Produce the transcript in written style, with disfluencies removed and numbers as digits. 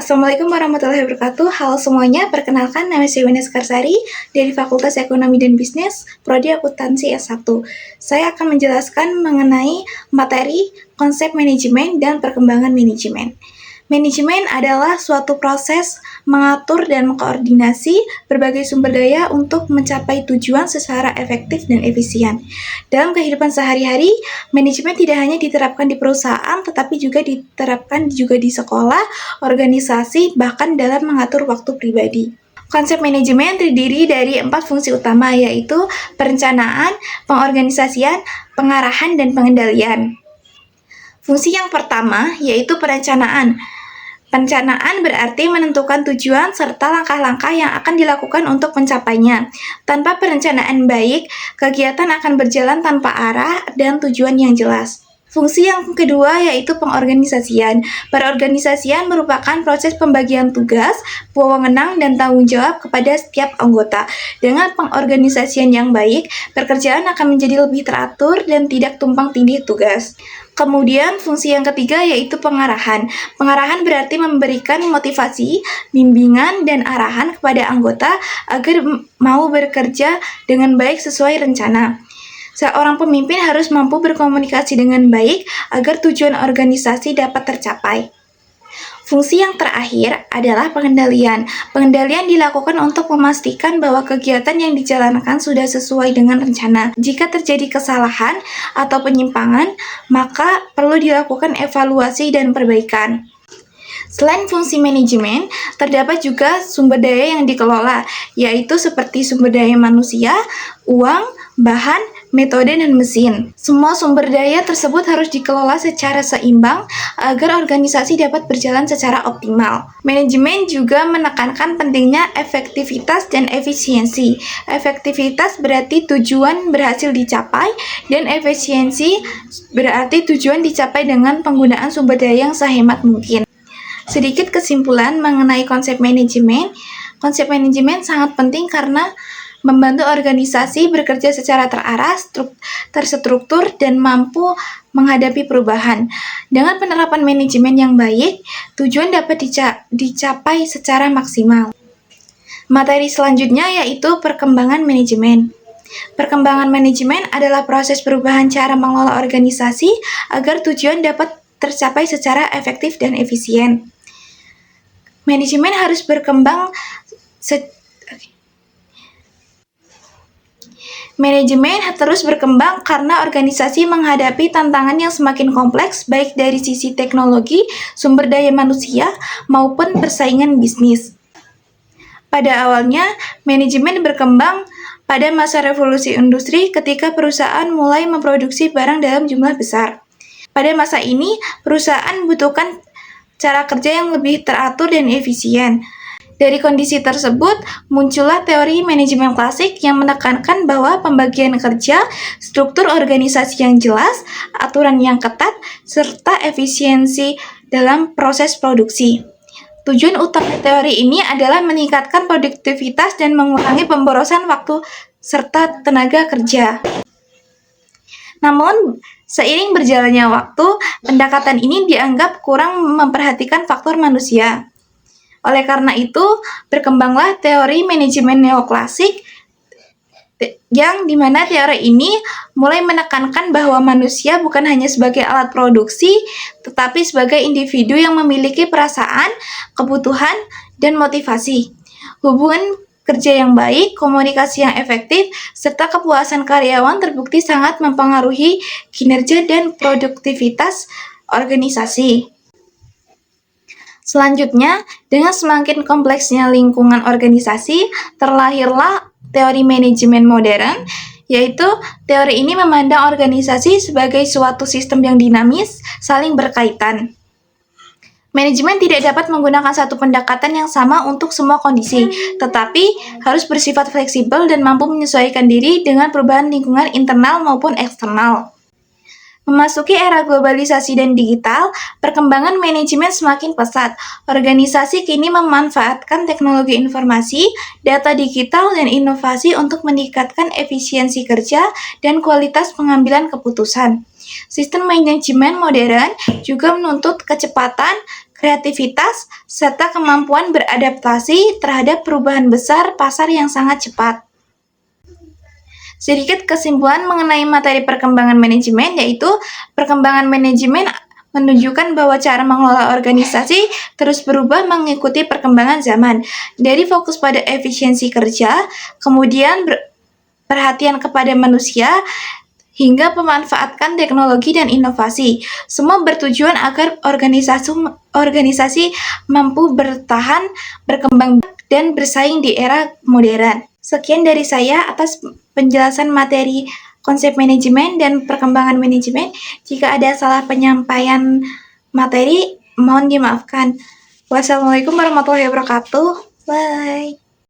Assalamualaikum warahmatullahi wabarakatuh. Halo semuanya, perkenalkan nama saya Wina Skarsari dari Fakultas Ekonomi dan Bisnis, Prodi Akuntansi S1. Saya akan menjelaskan mengenai materi konsep manajemen dan perkembangan manajemen. Manajemen adalah suatu proses mengatur dan mengkoordinasi berbagai sumber daya untuk mencapai tujuan secara efektif dan efisien. Dalam kehidupan sehari-hari, manajemen tidak hanya diterapkan di perusahaan, tetapi juga diterapkan juga di sekolah, organisasi, bahkan dalam mengatur waktu pribadi. Konsep manajemen terdiri dari 4 fungsi utama, yaitu perencanaan, pengorganisasian, pengarahan, dan pengendalian. Fungsi yang pertama yaitu perencanaan. Perencanaan berarti menentukan tujuan serta langkah-langkah yang akan dilakukan untuk mencapainya. Tanpa perencanaan baik, kegiatan akan berjalan tanpa arah dan tujuan yang jelas. Fungsi yang kedua yaitu pengorganisasian. Perorganisasian merupakan proses pembagian tugas, wewenang, dan tanggung jawab kepada setiap anggota. Dengan pengorganisasian yang baik, pekerjaan akan menjadi lebih teratur dan tidak tumpang tindih tugas. Kemudian fungsi yang ketiga yaitu pengarahan. Pengarahan berarti memberikan motivasi, bimbingan, dan arahan kepada anggota agar mau bekerja dengan baik sesuai rencana. Seorang pemimpin harus mampu berkomunikasi dengan baik agar tujuan organisasi dapat tercapai. Fungsi yang terakhir adalah pengendalian. Pengendalian dilakukan untuk memastikan bahwa kegiatan yang dijalankan sudah sesuai dengan rencana. Jika terjadi kesalahan atau penyimpangan, maka perlu dilakukan evaluasi dan perbaikan. Selain fungsi manajemen, terdapat juga sumber daya yang dikelola, yaitu seperti sumber daya manusia, uang, bahan, metode, dan mesin. Semua sumber daya tersebut harus dikelola secara seimbang agar organisasi dapat berjalan secara optimal. Manajemen juga menekankan pentingnya efektivitas dan efisiensi. Efektivitas berarti tujuan berhasil dicapai, dan efisiensi berarti tujuan dicapai dengan penggunaan sumber daya yang sehemat mungkin. Sedikit kesimpulan mengenai konsep manajemen. Konsep manajemen sangat penting karena membantu organisasi bekerja secara terarah, terstruktur, dan mampu menghadapi perubahan. Dengan penerapan manajemen yang baik, tujuan dapat dicapai secara maksimal. Materi selanjutnya yaitu perkembangan manajemen. Perkembangan manajemen adalah proses perubahan cara mengelola organisasi agar tujuan dapat tercapai secara efektif dan efisien. Manajemen harus berkembang Manajemen terus berkembang karena organisasi menghadapi tantangan yang semakin kompleks baik dari sisi teknologi, sumber daya manusia, maupun persaingan bisnis. Pada awalnya, manajemen berkembang pada masa revolusi industri ketika perusahaan mulai memproduksi barang dalam jumlah besar. Pada masa ini, perusahaan membutuhkan cara kerja yang lebih teratur dan efisien. Dari kondisi tersebut, muncullah teori manajemen klasik yang menekankan bahwa pembagian kerja, struktur organisasi yang jelas, aturan yang ketat, serta efisiensi dalam proses produksi. Tujuan utama teori ini adalah meningkatkan produktivitas dan mengurangi pemborosan waktu serta tenaga kerja. Namun, seiring berjalannya waktu, pendekatan ini dianggap kurang memperhatikan faktor manusia. Oleh karena itu, berkembanglah teori manajemen neoklasik yang dimana teori ini mulai menekankan bahwa manusia bukan hanya sebagai alat produksi, tetapi sebagai individu yang memiliki perasaan, kebutuhan, dan motivasi. Hubungan kerja yang baik, komunikasi yang efektif, serta kepuasan karyawan terbukti sangat mempengaruhi kinerja dan produktivitas organisasi. Selanjutnya, dengan semakin kompleksnya lingkungan organisasi, terlahirlah teori manajemen modern, yaitu teori ini memandang organisasi sebagai suatu sistem yang dinamis, saling berkaitan. Manajemen tidak dapat menggunakan satu pendekatan yang sama untuk semua kondisi, tetapi harus bersifat fleksibel dan mampu menyesuaikan diri dengan perubahan lingkungan internal maupun eksternal. Memasuki era globalisasi dan digital, perkembangan manajemen semakin pesat. Organisasi kini memanfaatkan teknologi informasi, data digital, dan inovasi untuk meningkatkan efisiensi kerja dan kualitas pengambilan keputusan. Sistem manajemen modern juga menuntut kecepatan, kreativitas, serta kemampuan beradaptasi terhadap perubahan besar pasar yang sangat cepat. Sedikit kesimpulan mengenai materi perkembangan manajemen, yaitu perkembangan manajemen menunjukkan bahwa cara mengelola organisasi terus berubah mengikuti perkembangan zaman. Dari fokus pada efisiensi kerja, kemudian perhatian kepada manusia, hingga memanfaatkan teknologi dan inovasi. Semua bertujuan agar organisasi mampu bertahan, berkembang, dan bersaing di era modern. Sekian dari saya atas penjelasan materi konsep manajemen dan perkembangan manajemen. Jika ada salah penyampaian materi, mohon dimaafkan. Wassalamualaikum warahmatullahi wabarakatuh. Bye.